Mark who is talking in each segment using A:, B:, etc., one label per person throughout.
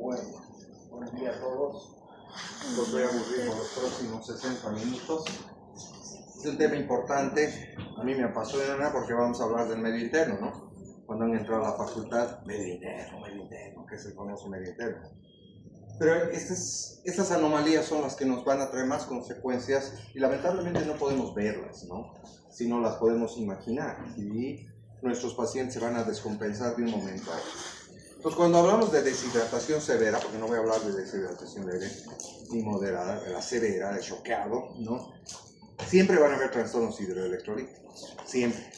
A: Bueno, buen día a todos. Los voy a aburrir por los próximos 60 minutos. Es un tema importante, a mí me apasiona porque vamos a hablar del medio interno, ¿no? Cuando han entrado a la facultad, medio interno, ¿qué se conoce medio interno? Pero estas anomalías son las que nos van a traer más consecuencias y lamentablemente no podemos verlas, ¿no? Si no las podemos imaginar y nuestros pacientes se van a descompensar de un momento a otro. Entonces, cuando hablamos de deshidratación severa, porque no voy a hablar de deshidratación leve ni moderada, de la severa, de choqueado, ¿no? Siempre van a haber trastornos hidroelectrolíticos, siempre.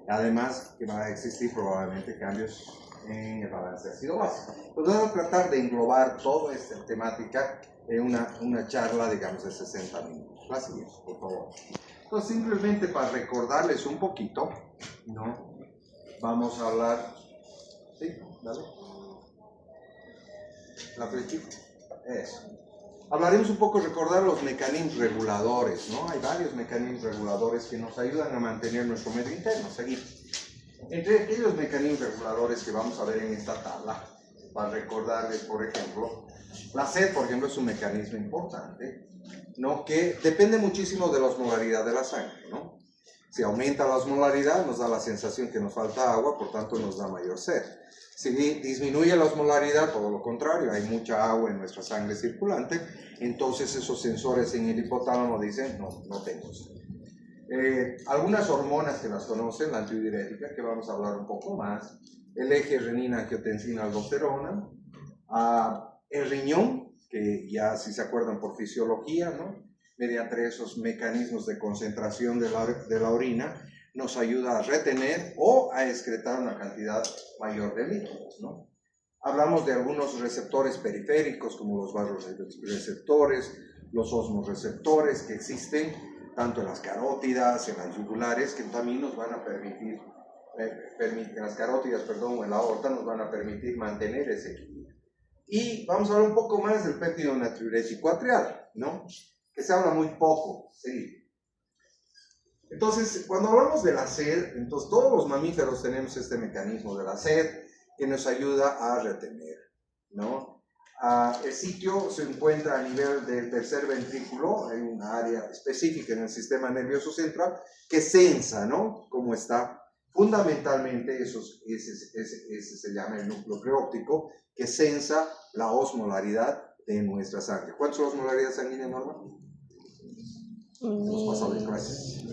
A: Además, que van a existir probablemente cambios en el balance de ácido básico. Entonces, vamos a tratar de englobar toda esta temática en una charla, digamos, de 60 minutos. La siguiente, por favor. Entonces, simplemente para recordarles un poquito, ¿no? Vamos a hablar... ¿Sí? Dale. La flechita. Eso. Hablaremos un poco, recordar los mecanismos reguladores, ¿no? Hay varios mecanismos reguladores que nos ayudan a mantener nuestro medio interno. Seguimos. Entre aquellos mecanismos reguladores que vamos a ver en esta tabla, para recordarles, por ejemplo, la sed, por ejemplo, es un mecanismo importante, ¿no? Que depende muchísimo de la osmolaridad de la sangre, ¿no? Si aumenta la osmolaridad, nos da la sensación que nos falta agua, por tanto nos da mayor sed. Si disminuye la osmolaridad, todo lo contrario, hay mucha agua en nuestra sangre circulante, entonces esos sensores en el hipotálamo dicen, no tengo sed. Algunas hormonas que las conocen, la antidiurética, que vamos a hablar un poco más, el eje renina, angiotensina, aldosterona, el riñón, que ya si se acuerdan por fisiología, ¿no? Mediante esos mecanismos de concentración de la orina, nos ayuda a retener o a excretar una cantidad mayor de líquidos, ¿no? Hablamos de algunos receptores periféricos, como los vasoreceptores, los osmoreceptores que existen tanto en las carótidas, en las yugulares, que también nos van a permitir, en las carótidas, perdón, o en la aorta, nos van a permitir mantener ese equilibrio. Y vamos a hablar un poco más del péptido natriurético atrial, ¿no? Que se habla muy poco, sí. Entonces, cuando hablamos de la sed, entonces todos los mamíferos tenemos este mecanismo de la sed que nos ayuda a retener, ¿no? El sitio se encuentra a nivel del tercer ventrículo, en una área específica en el sistema nervioso central que sensa, ¿no? Cómo está. Fundamentalmente, ese se llama el núcleo preóptico, que sensa la osmolaridad de nuestra sangre. ¿Cuántas es la osmolaridad sanguínea normal? Hemos pasado de clases.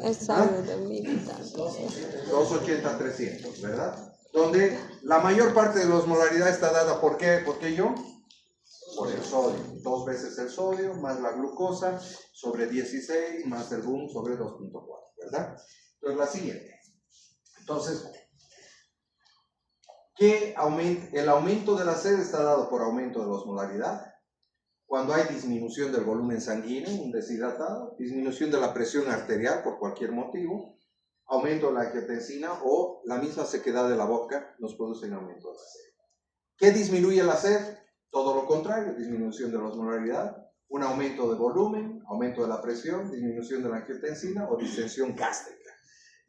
B: Es algo de 1000 tantos.
A: 280, 300, ¿verdad? Donde la mayor parte de la osmolaridad está dada, ¿por qué? ¿Por qué yo? Por el sodio. 2 veces el sodio más la glucosa sobre 16 más el BUM sobre 2.4, ¿verdad? Entonces, la siguiente. Entonces, el aumento de la sed está dado por aumento de la osmolaridad. Cuando hay disminución del volumen sanguíneo, un deshidratado, disminución de la presión arterial por cualquier motivo, aumento de la angiotensina o la misma sequedad de la boca nos produce un aumento de la sed. ¿Qué disminuye la sed? Todo lo contrario, disminución de la osmolaridad, un aumento de volumen, aumento de la presión, disminución de la angiotensina o distensión gástrica.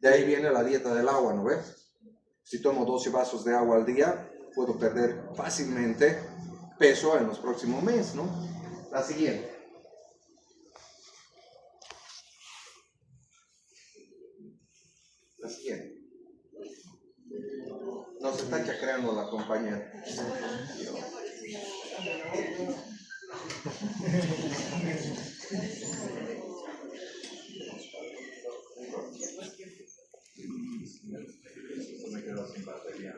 A: De ahí viene la dieta del agua, ¿no ves? Si tomo 12 vasos de agua al día, puedo perder fácilmente peso en los próximos meses, ¿no? La siguiente. La siguiente. Nos está chacreando la compañera. Me quedo sin batería.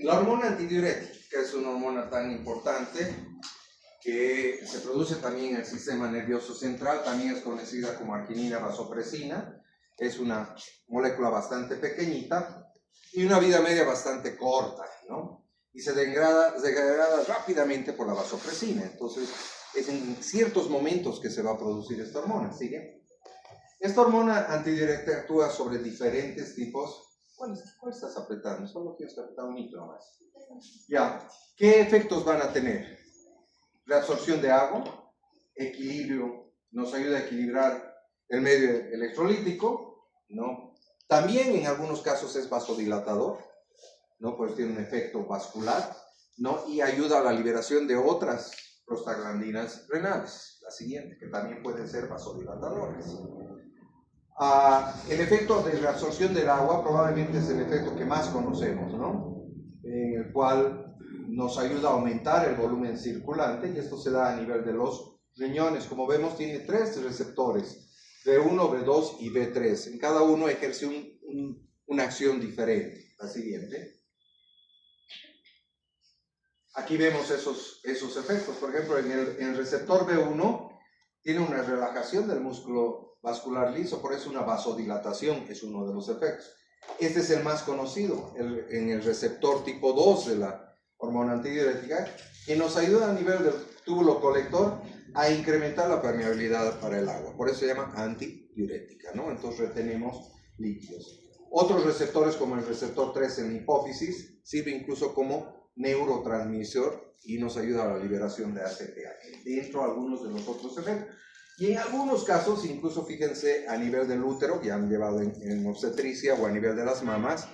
A: La hormona antidiurética, que es una hormona tan importante que se produce también en el sistema nervioso central, también es conocida como arginina vasopresina, es una molécula bastante pequeñita y una vida media bastante corta, ¿no? Y se degrada rápidamente por la vasopresina, entonces es en ciertos momentos que se va a producir esta hormona, ¿sigue? Esta hormona antidiurética actúa sobre diferentes tipos. ¿Cuál estás apretando? Solo tienes que apretar un hito más. Ya, ¿qué efectos van a tener? Reabsorción de agua, equilibrio, nos ayuda a equilibrar el medio electrolítico, ¿no? También en algunos casos es vasodilatador, ¿no? Pues tiene un efecto vascular, ¿no? Y ayuda a la liberación de otras prostaglandinas renales, la siguiente, que también pueden ser vasodilatadores. El efecto de reabsorción del agua probablemente es el efecto que más conocemos, ¿no? En el cual nos ayuda a aumentar el volumen circulante, y esto se da a nivel de los riñones. Como vemos, tiene 3 receptores, B1, B2 y B3. En cada uno ejerce una acción diferente. La siguiente. Aquí vemos esos efectos. Por ejemplo, en el receptor B1 tiene una relajación del músculo vascular liso, por eso una vasodilatación es uno de los efectos. Este es el más conocido, en el receptor tipo 2 de la hormona antidiurética, que nos ayuda a nivel del túbulo colector a incrementar la permeabilidad para el agua. Por eso se llama antidiurética, ¿no? Entonces retenemos líquidos. Otros receptores, como el receptor 3 en la hipófisis, sirve incluso como neurotransmisor y nos ayuda a la liberación de ACTH. Dentro de algunos de los otros efectos. Y en algunos casos, incluso fíjense, a nivel del útero, que han llevado en obstetricia, o a nivel de las mamas,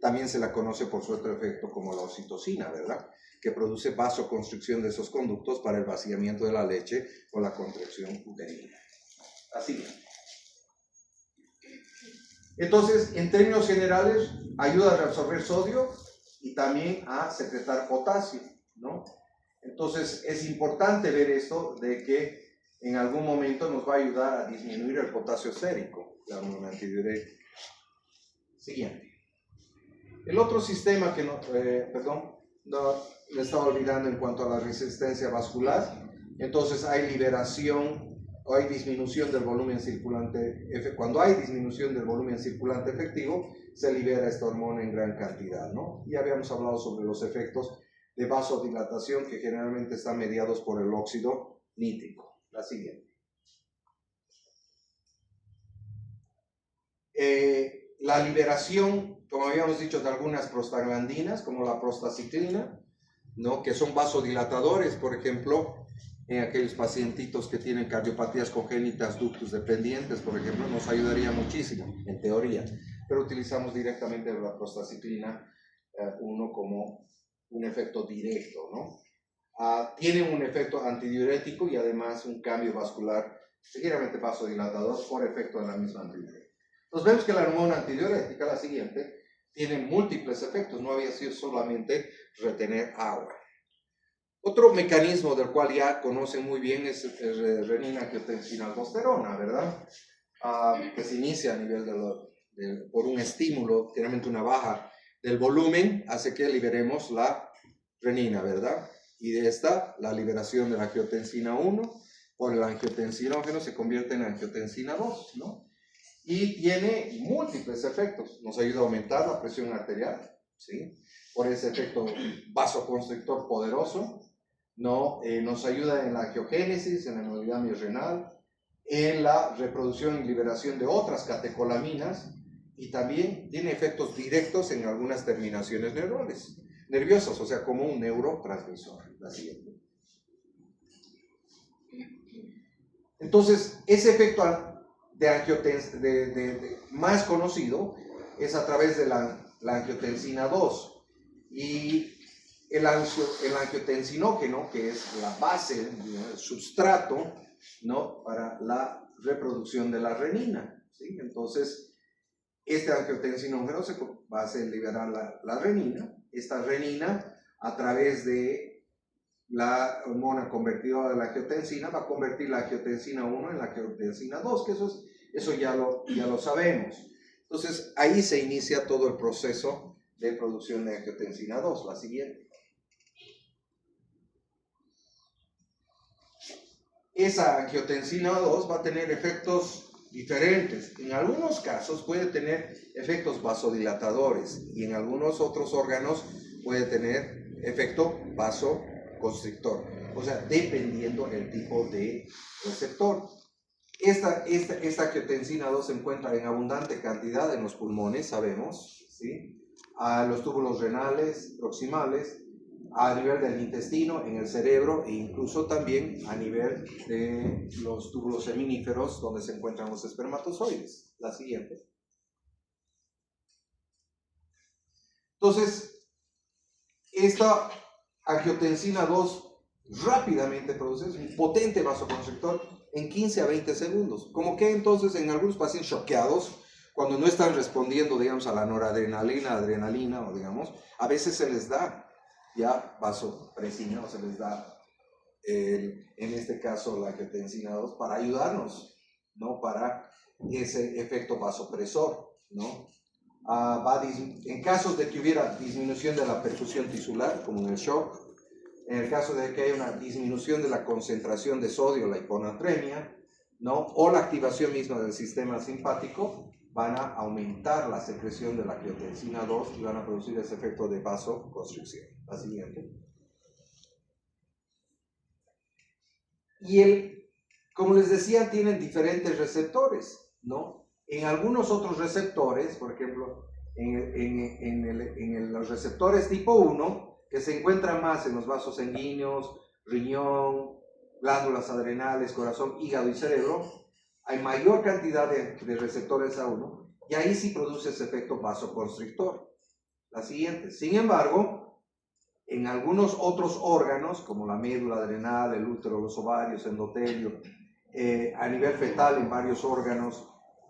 A: también se la conoce por su otro efecto como la oxitocina, ¿verdad? Que produce vasoconstricción de esos conductos para el vaciamiento de la leche o la contracción uterina. Así bien. Entonces, en términos generales, ayuda a reabsorber sodio y también a secretar potasio, ¿no? Entonces, es importante ver esto de que en algún momento nos va a ayudar a disminuir el potasio sérico, la hormona antidiurética. Siguiente. El otro sistema que me estaba olvidando en cuanto a la resistencia vascular. Entonces hay liberación o hay disminución del volumen circulante. Cuando hay disminución del volumen circulante efectivo, se libera esta hormona en gran cantidad, ¿no? Y habíamos hablado sobre los efectos de vasodilatación que generalmente están mediados por el óxido nítrico. La siguiente. La liberación, como habíamos dicho, de algunas prostaglandinas, como la prostaciclina, ¿no? Que son vasodilatadores, por ejemplo, en aquellos pacientitos que tienen cardiopatías congénitas ductus dependientes, por ejemplo, nos ayudaría muchísimo, en teoría, pero utilizamos directamente la prostaciclina 1 como un efecto directo, ¿no? Tiene un efecto antidiurético y además un cambio vascular ligeramente vasodilatador por efecto de la misma antidiurética. Entonces vemos que la hormona antidiurética, la siguiente, tiene múltiples efectos, no había sido solamente retener agua. Otro mecanismo del cual ya conocen muy bien es el renina-angiotensina-aldosterona, ¿verdad? Que se inicia a nivel por un estímulo, generalmente una baja del volumen, hace que liberemos la renina, ¿verdad? Y de esta, la liberación de la angiotensina 1 por el angiotensinógeno se convierte en angiotensina 2, ¿no? Y tiene múltiples efectos. Nos ayuda a aumentar la presión arterial, ¿sí? Por ese efecto vasoconstrictor poderoso, ¿no? Nos ayuda en la angiogénesis, en la hemodinamia renal, en la reproducción y liberación de otras catecolaminas, y también tiene efectos directos en algunas terminaciones nerviosas, o sea, como un neurotransmisor. La siguiente. Entonces, ese efecto más conocido es a través de la angiotensina 2, y el angiotensinógeno, que es la base, el sustrato, ¿no? Para la reproducción de la renina, ¿sí? Entonces, este angiotensinógeno va a hacer liberar la renina. Esta renina, a través de la hormona convertidora de la angiotensina, va a convertir la angiotensina 1 en la angiotensina 2, que eso ya lo sabemos. Entonces, ahí se inicia todo el proceso de producción de angiotensina 2. La siguiente. Esa angiotensina 2 va a tener efectos diferentes. En algunos casos puede tener efectos vasodilatadores y en algunos otros órganos puede tener efecto vasoconstrictor, o sea, dependiendo del tipo de receptor. Esta angiotensina 2 se encuentra en abundante cantidad en los pulmones, sabemos, ¿sí? a los túbulos renales proximales, a nivel del intestino, en el cerebro e incluso también a nivel de los túbulos seminíferos donde se encuentran los espermatozoides. La siguiente. Entonces, esta angiotensina 2 rápidamente produce un potente vasoconstrictor en 15 a 20 segundos. Como que entonces en algunos pacientes choqueados, cuando no están respondiendo, digamos, a la noradrenalina, adrenalina, o digamos, a veces se les da ya vasopresina, o se les da, en este caso, la angiotensina 2 para ayudarnos, ¿no? Para ese efecto vasopresor, ¿no? En casos de que hubiera disminución de la perfusión tisular, como en el shock, en el caso de que haya una disminución de la concentración de sodio, la hiponatremia, ¿no? O la activación misma del sistema simpático, van a aumentar la secreción de la angiotensina 2 y van a producir ese efecto de vasoconstricción. La siguiente. Y como les decía, tienen diferentes receptores, ¿no? En algunos otros receptores, por ejemplo, en los receptores tipo 1, que se encuentran más en los vasos sanguíneos, riñón, glándulas adrenales, corazón, hígado y cerebro, hay mayor cantidad de receptores A1 y ahí sí produce ese efecto vasoconstrictor. La siguiente. Sin embargo, en algunos otros órganos, como la médula adrenal, el útero, los ovarios, endotelio, a nivel fetal en varios órganos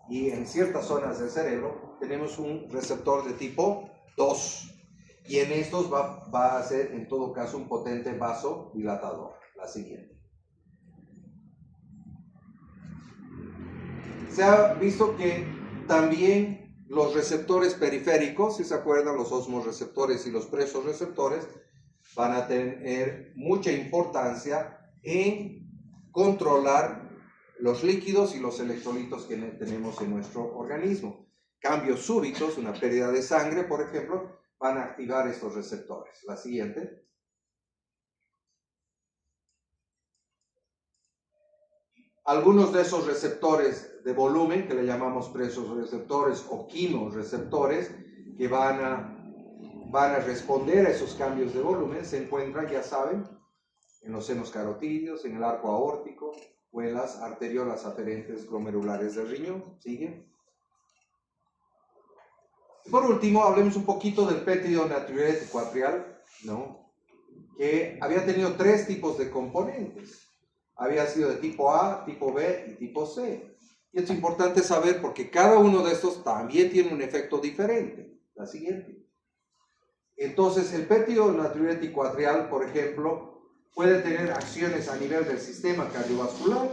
A: y en ciertas zonas del cerebro, tenemos un receptor de tipo 2. Y en estos va a ser, en todo caso, un potente vasodilatador. La siguiente. Se ha visto que también los receptores periféricos, si se acuerdan, los osmoreceptores y los presorreceptores, van a tener mucha importancia en controlar los líquidos y los electrolitos que tenemos en nuestro organismo. Cambios súbitos, una pérdida de sangre, por ejemplo, van a activar estos receptores. La siguiente. Algunos de esos receptores de volumen, que le llamamos presorreceptores o quimorreceptores, que van a responder a esos cambios de volumen, se encuentran, ya saben, en los senos carotídeos, en el arco aórtico o en las arteriolas aferentes glomerulares del riñón. ¿Sigue? Por último, hablemos un poquito del péptido natriurético atrial, ¿no? Que había tenido 3 tipos de componentes. Había sido de tipo A, tipo B y tipo C. Y es importante saber porque cada uno de estos también tiene un efecto diferente. La siguiente. Entonces, el péptido natriurético atrial, por ejemplo, puede tener acciones a nivel del sistema cardiovascular,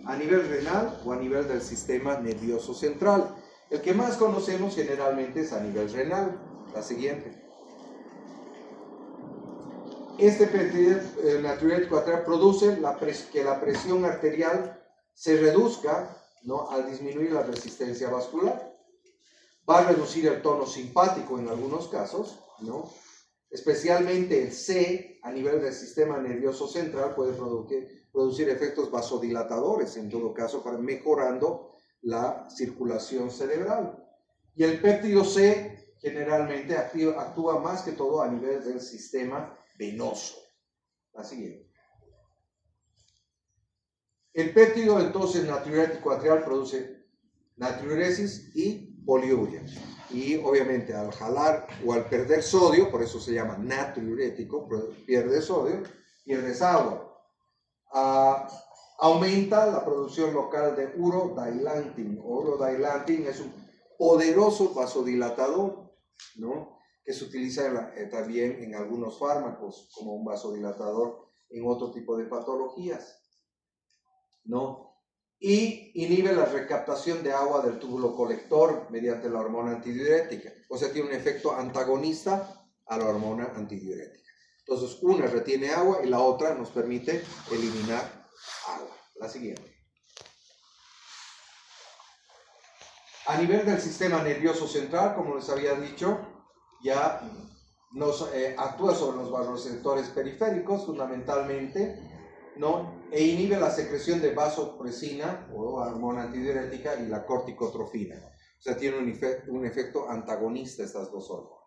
A: a nivel renal o a nivel del sistema nervioso central. El que más conocemos generalmente es a nivel renal. La siguiente. Este péptido natriurético atrial produce que la presión arterial se reduzca, ¿no? Al disminuir la resistencia vascular. Va a reducir el tono simpático en algunos casos, ¿no? Especialmente el C a nivel del sistema nervioso central puede producir efectos vasodilatadores, en todo caso, para mejorando la circulación cerebral. Y el péptido C generalmente actúa más que todo a nivel del sistema venoso. La siguiente. El péptido entonces natriurético atrial produce natriuresis y poliuria. Y obviamente al jalar o al perder sodio, por eso se llama natriurético, pierde sodio, pierdes agua. Aumenta la producción local de urodailantin. Urodailantin es un poderoso vasodilatador, ¿no? Que se utiliza también en algunos fármacos como un vasodilatador en otro tipo de patologías, ¿no? Y inhibe la recaptación de agua del túbulo colector mediante la hormona antidiurética. O sea, tiene un efecto antagonista a la hormona antidiurética. Entonces, una retiene agua y la otra nos permite eliminar agua. La siguiente. A nivel del sistema nervioso central, como les había dicho, ya actúa sobre los vasoreceptores periféricos fundamentalmente, ¿no? E inhibe la secreción de vasopresina o hormona antidiurética y la corticotrofina. O sea, tiene un efecto antagonista estas dos hormonas.